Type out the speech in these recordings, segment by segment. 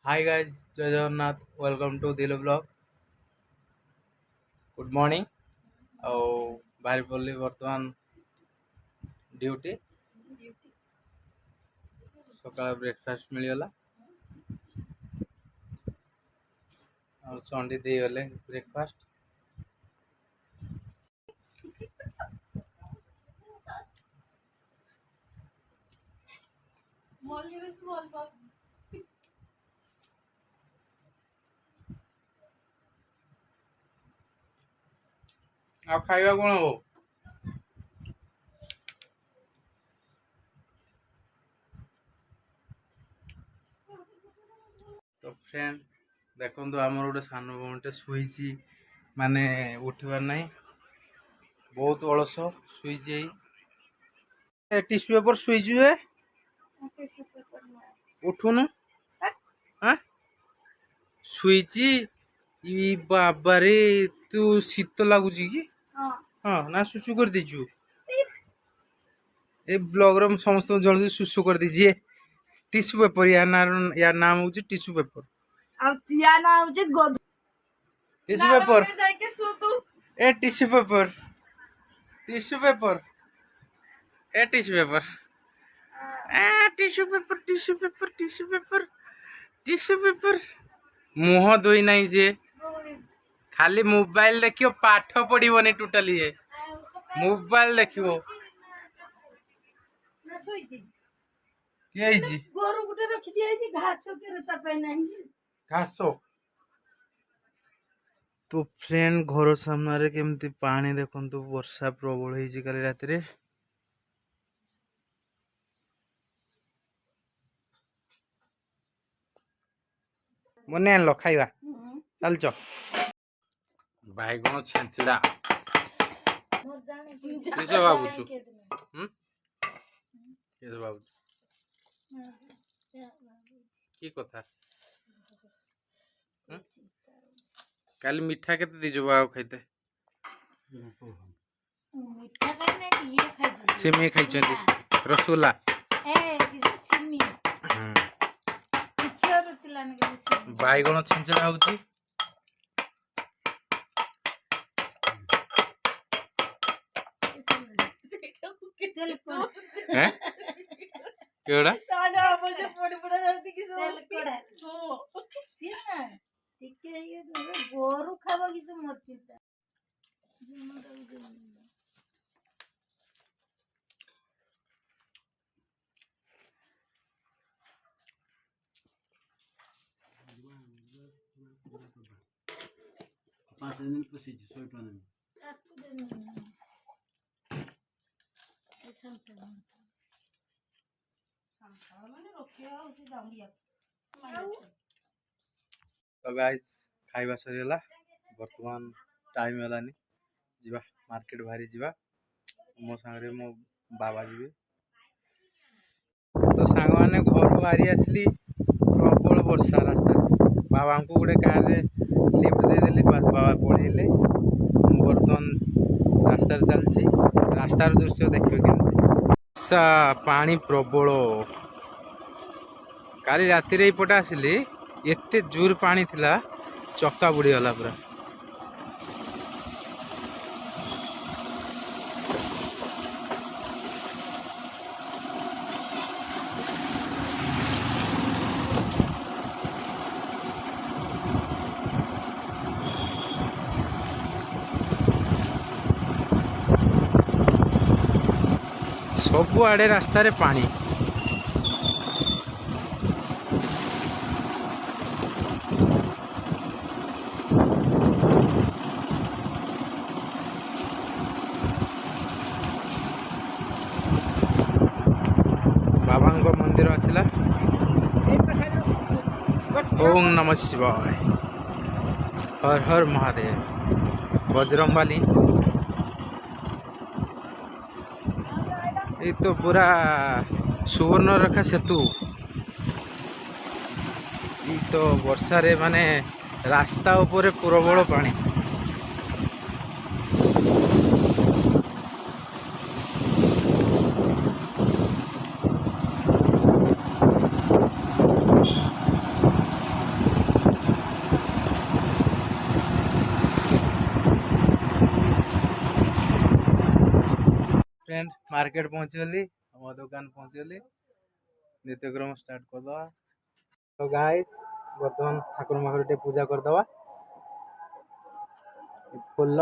Hi guys, Jai Jagannath. Welcome to Dilo Vlog. Good morning. ଆଉ ବାହାରି ପଡ଼ିଲି ବର୍ତ୍ତମାନ ଡ୍ୟୁଟି। ସକାଳ ବ୍ରେକଫାଷ୍ଟ ମିଳିଗଲା ଆଉ ଚଣ୍ଡୀ ଦେଇଗଲେ ବ୍ରେକଫାଷ୍ଟ। ଆଉ ଖାଇବା କ'ଣ ହବ? ତ ଫ୍ରେଣ୍ଡ ଦେଖନ୍ତୁ, ଆମର ଗୋଟେ ସାନ ଭଉଣୀଟେ ଶୋଇଛି, ମାନେ ଉଠିବାର ନାହିଁ, ବହୁତ ଅଳସ ଶୋଇଛି। ଏଇ ଟିସୁ ପେପର ଶୋଇଛୁ ଯେ ଉଠୁନୁ। ଆଁ ଶୋଇଛି ଇ ବାବାରେ, ତୁ ଶୀତ ଲାଗୁଛି କି? ହଁ ନା ସୁସୁ କରିଦେଇଛୁ? ଏ ବ୍ଲଗର ସମସ୍ତଙ୍କୁ ଜଣୁଛି ସୁସୁ କରିଦେଇଛି। टिश्यू पेपर या नाम होची टिश्यू पेपर। अब या ना होची tissue paper a tissue paper tissue paper a tissue paper a tissue paper tissue paper tissue paper tissue paper. मुह धोई नहीं जे, खाली मोबाइल देखियो, पाठ पढ़िबनी टोटाली। मोबाइल देखियो गोरु गुटे रखी दिया घास के नहीं घास। तो फ्रेंड घर सामने केमती पानी देखंतु, वर्षा प्रबल होइछि काली राति रे। मने आनलो खाइबा चल च बाइगण छेंचड़ा किसे बाबूचु किसे बाबूचु की कथा काली मीठा केते दिजो बाबू खाइते? मीठा करने की ये खाई सिमी खाइछंती रसगुल्ला सिमी किछ और चलाने के सिमी बाइगण छेंचड़ा होउची। हैं केड़ा ताना मुझे पड़ जाती कि हो सिना टिके ये गोरु खाबा कि मरचिता पाँच दिन पसीज सोई पानी तो गाइस खाइबा सरीगला, वर्तमान टाइम हलानी जीवा मार्केट बाहरी जीवा। मो सांगरे मो बाबा जीवे। तो सांग माने घर बाहरी आसली, प्रबल वर्षा रास्ता। बाबा को गोटे कार रे लिफ्ट दे देली, बाबा पळेले। वर्तमान रास्ता चलची, रास्तार दृश्य देखिबे केमती। वर्षा पानी प्रबल। काली राति रे इपटे आसली, एते जोर पानी थिला, चक्का बुड़ी गला पूरा। सबु आड़े रास्ता रे पानी। बाबा मंदिर आसला। ओम नमः शिवाय, हर हर महादेव, बजरंगबली। ये तो पूरा सुवर्णरेखा सेतु। ये तो वर्षा रे माने रास्ता ऊपर प्रबल पानी। मार्केट पहुँचगली हम दुकान पहुँचगली नित्यक्रम स्टार्ट करदवा। तो गाइस बर्तमान ठाकुर माकुर टे पूजा करदवा फुल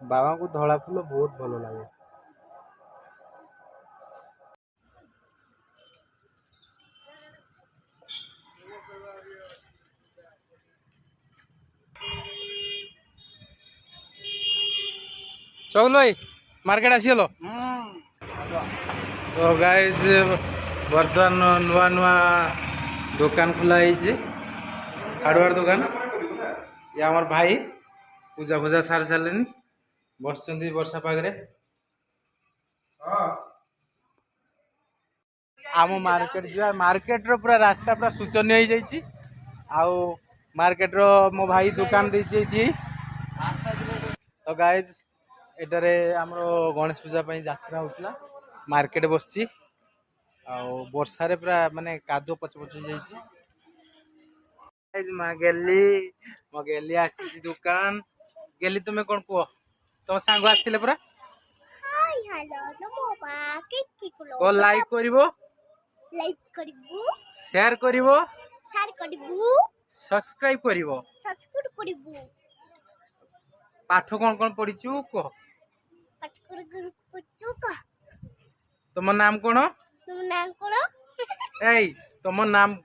बाबा को धड़ा फूल बहुत भल लगे। चलो भाई मार्केट आसीगल। तो गाइस बर्तमान नुआ नुआ दुकान खुला हार्डवेयर दुकान। ये आमर भाई पूजा पूजा सारी सारे बस वर्षा पागे आम मार्केट जा मार्केट रो पूरा रास्ता पूरा शोचनीय हो जाइए। आउ मार्केट रो मो भाई दुकान दे तो गाइज एटारे आमर गणेश पूजा यात्रा होता मार्केट बसची वर्षारे पूरा माने कादो पच पच माँ गेली आसी दुकान गेली तुम्हें कौन कह तुम सांग आसते पूरा कौन लाइक करिवो शेयर करिवो सब्सक्राइब करिवो पाठ कौन कौन पढ़ीचु कह तुम नाम कौन ए तुम नाम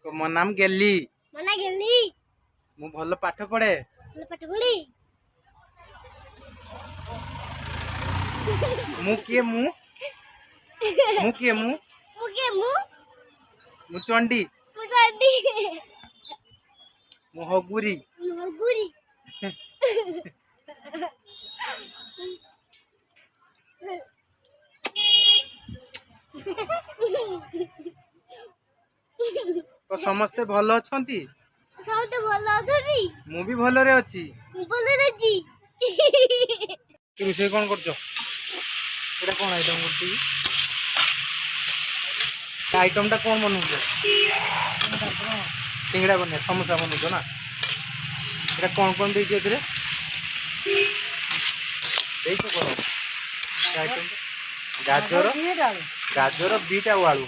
तुम नाम गेली मु भल पाठ पढ़े मु किए मु चंडी मु हगुरी तो समस्ते भल अछंती मु भी भलरे अच्छी रोषे कौन कर कौन आइटम कर आइटम टा कौन बनौ सिंगड़ा बन समोसा बनौ ना ये कौन कौन देखिए गाजर गाजर बीट आलू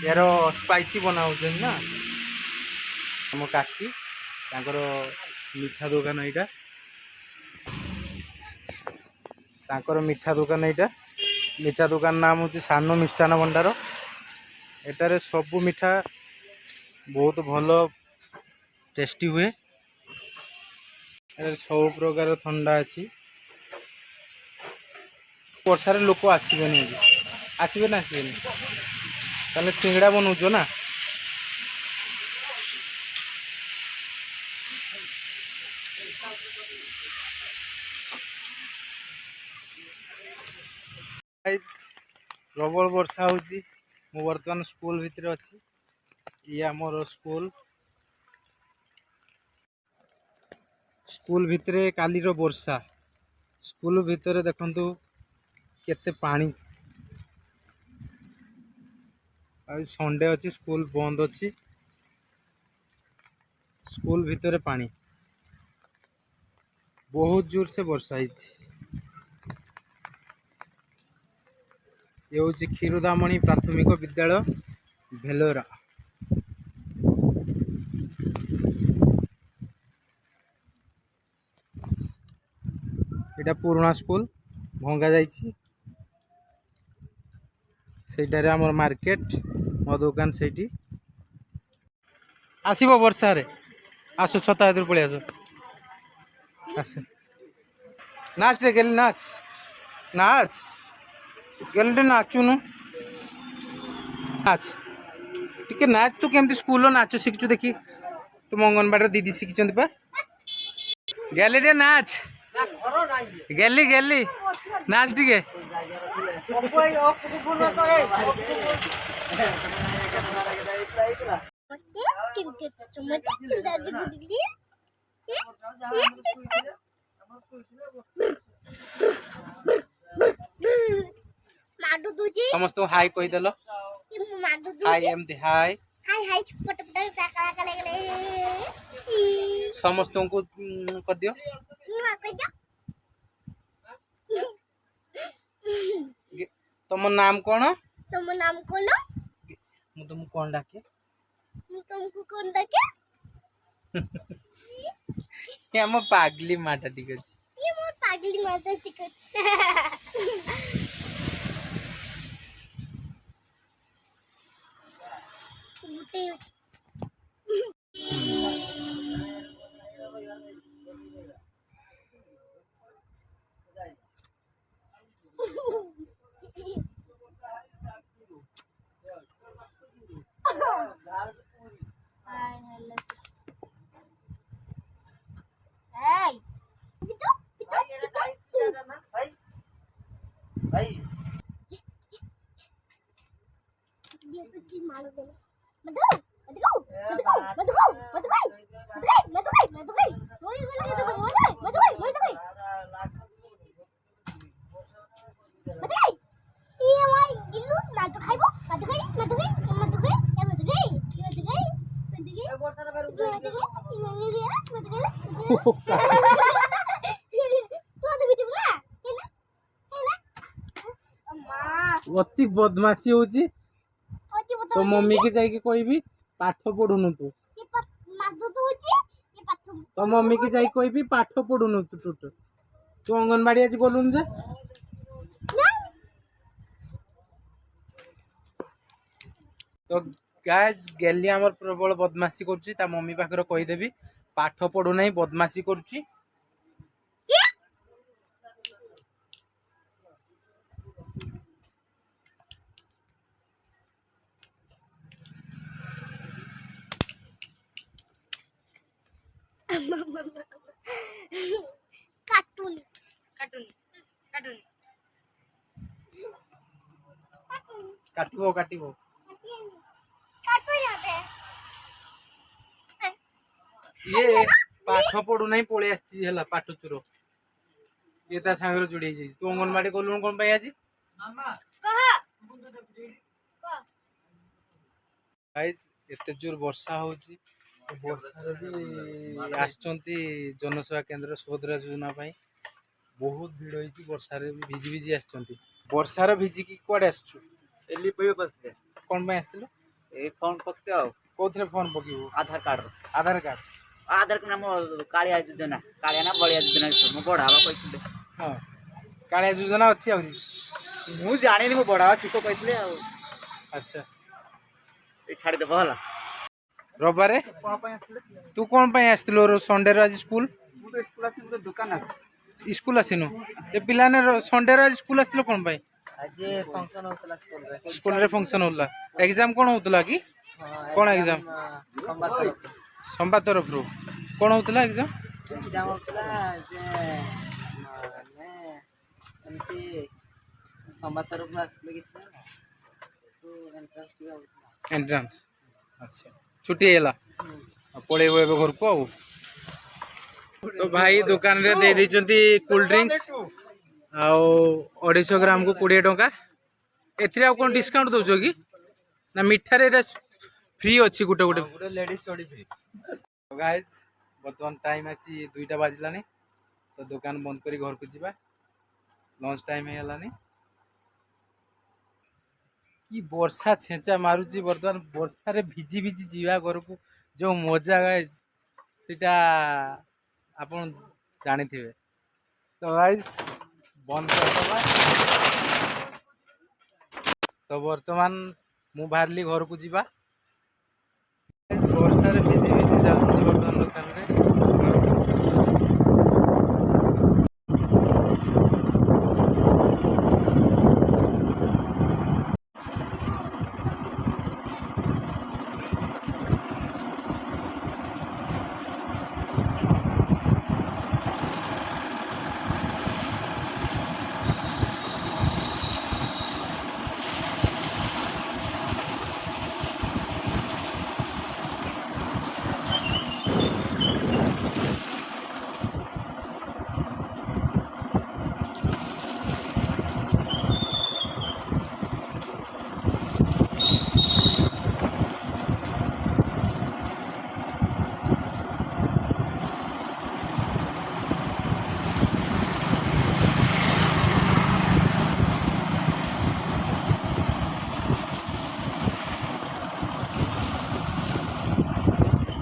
यार स्पाइसी बनाऊ ना आम काकी मीठा दुकान यहाँ मीठा दुकान यहाँ मीठा दुकान नाम हूँ सानो मिष्टान भंडार। एटारे सबू मिठा बहुत भल टेस्टी हुए सब प्रकार ठंडा अच्छी वर्षार लोक आसबे आसबे ना आसबे ताले सिंगड़ा बनाऊच ना प्रबल वर्षा होची मु वर्तमान स्कूल भितर अच्छी ये आमर स्कूल भितर काली रो वर्षा स्कूल भितर देखंतु केते पानी आज संडे अच्छी स्कूल बंद अच्छी स्कूल भितर पानी बहुत जोर से वर्षा ही ये हूँ क्षीरदामणि प्राथमिक विद्यालय भेलोरा। यहाँ पुराना स्कूल भंगा जाइए सेठारे आमर मार्केट मो दुकान से आसब वर्षा रे आस छता इधर पलि आस नाच रे गेली नाच नाच गेली नाचुनु नाच टिके नाच तू केमती स्कूल नाच शिखु देखी तुम अंगनवाड़ी दीदी शिखी पा गैली रे नाच गैली गैली नाच टिके समस्त हाई कहीदेल हाई एमती हाई समस्त को कर दियो तुम नाम कौन मु तुम कौन डाके ये हम पागली माटा ठीक अछि अति बदमाशी होची तो मम्मी के जाके कहबी पाठ पढ़ुनु तू तो मम्मी के जाके कहबी पाठ पढ़ुनु तू टूट तू अंगनवाड़ी आज गलुन जे तो गाइस गेली हमर प्रबल बदमाशी करची ता मम्मी पाखर कहि देबी पाठ पढ़ु नहीं बदमाशी करची कार्टून कार्टून कार्टून काटिबो काटिबो ये पाठ पढ़ु नहीं पळे आछि हला पाठ चुरो ये ता सांगर जोड़ी जाई तू अंगनवाड़ी गलुन कोन पाई आजी मामा कहा गाइस एते जोर वर्षा होची वर्षा भी आछंती जनसेवा केंद्र सुभद्रा योजना पाई बहुत भीड़ होई वर्षा रे भिजी भिजी आछंती वर्षा रे भिजी की कोडे आछछु एली पय बसते कोन पाई आछतलो ए फोन पकते आओ कोथरे फोन पकिबो आधार कार्ड आधार के नाम कालिया योजना कालिया ना बलिया योजना मु बढ़ावा कहथिले हां कालिया योजना अछि आउरी मु जानिनी मु बढ़ावा किसो कहथिले आ अच्छा ए छाड़ी दे भला रबारे कोन पय आसले तू कोन पाई आछतलो रो संडे रो आज स्कूल मु तो स्कूल आसी मु दुकान आसी स्कूल आसिनु ए पिलाने संडे रो आज स्कूल आछतलो कोन पाई आज फंक्शन होतला स्कूल रे फंक्शन होला एग्जाम कोन होतला की कोन एग्जाम संवाद तरफ रो कोन होतला एग्जाम होतला जे माने एंती संवाद तरफ आसले कि तो एंट्रेंस टिका होतला एंट्रेंस अच्छा छुट्टी हैला पळे एबे घर को आउ तो भाई दुकान रे दे दैचंती कोल्ड ड्रिंक्स आउ 250 ग्राम को 20 टंका एथरे आ कोन डिस्काउंट दोछो की ना मिठा रे फ्री अछि गुटे गुटे लेडीज स्टडी फ्री गाइस बर्तमान टाइम आसी 2टा बाजलानी तो दुकान बंद करी घर को जीवा लंच टाइम हैलानी कि वर्षा छेचा मारुची बर्तमान वर्षा रे भिजी भिजी जीवा घर को जो मजा गाइस सेटा आपन जानी थिबे तो गाइस बंद करदबा तो वर्तमान मु बाहरली घर को जीवा वर्षा रे भिजी भिजी जाउची बर्तमान दुकान रे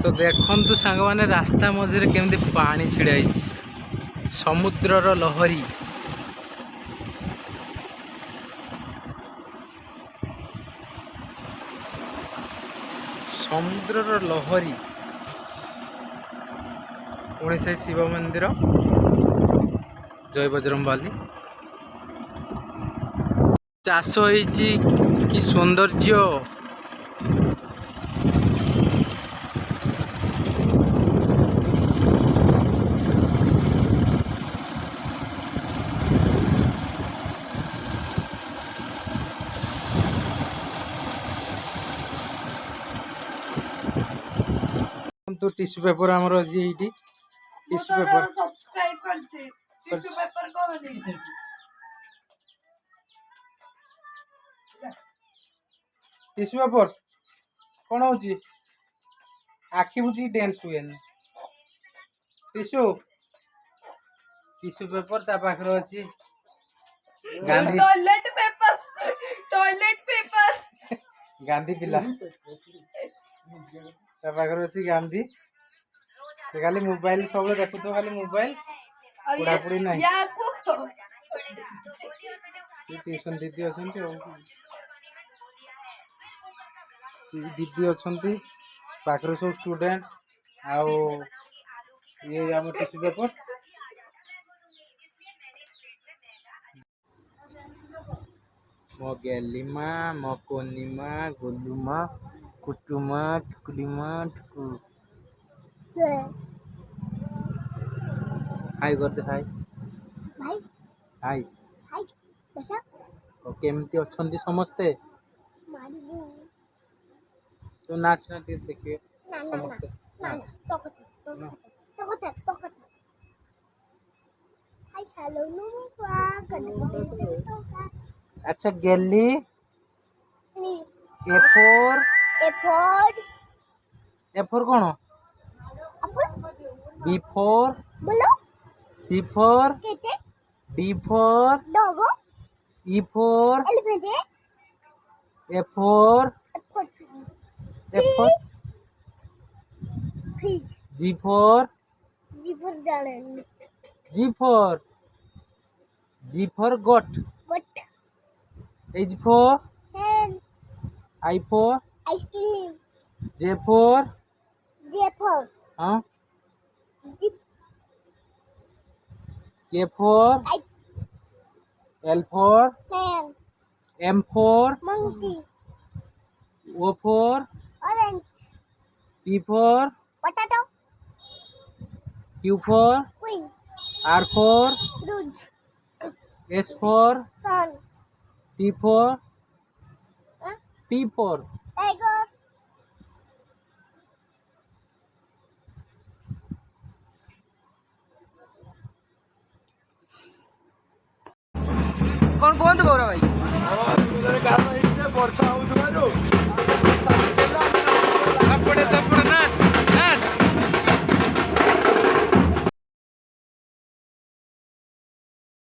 तो देखु सांग मैंने रास्ता मझे केमती पानी छिड़ाई समुद्रर लहरी समुद्रर लहरी पुणी से शिव मंदिर जय बजरंगबली चाष होइछि कि सौंदर्य तो टिश्यू पेपर आमर अच्छी ये टिश्यू पेपर सब्सक्राइब करछि टिश्यू पेपर कोन दे टिश्यू पेपर कौन हो आखि बुझी डेन्स हुए टिश्यू टिश्यू पेपर ता पाखर अच्छी गांधी टॉयलेट पेपर गांधी पिला ता पाखर अच्छी गांधी से खाली मोबाइल सब देखु तो खाली मोबाइल पढ़ापढ़ी ना ट्यूशन दीदी अच्छा दीदी अच्छा पाखरे सब स्टूडेंट आओ ये आम टिश्यू पेपर मो गेलीमा मो कोनीमा गोलुमा कुटुमा टुकुलीमा टुकु हाय करते हाय भाई हाय हाय कैसा केमती अच्छी समस्ते मारी तो नाच ना देखिए ना समस्ते ना नाच तो हाय हेलो नो अच्छा गेली ए फोर कौन बी फोर बोलो C for cat D for dog E for elephant A for fridge G for जाने G for goat but H for hen I for ice cream J for जेफर हाँ zip K for I L for fan M for monkey O for orange P for potato Q for queen R for rose S for sun T for tiger कौन कौन तो गौरव भाई ବର୍ଷା ହଉଥିବାରୁ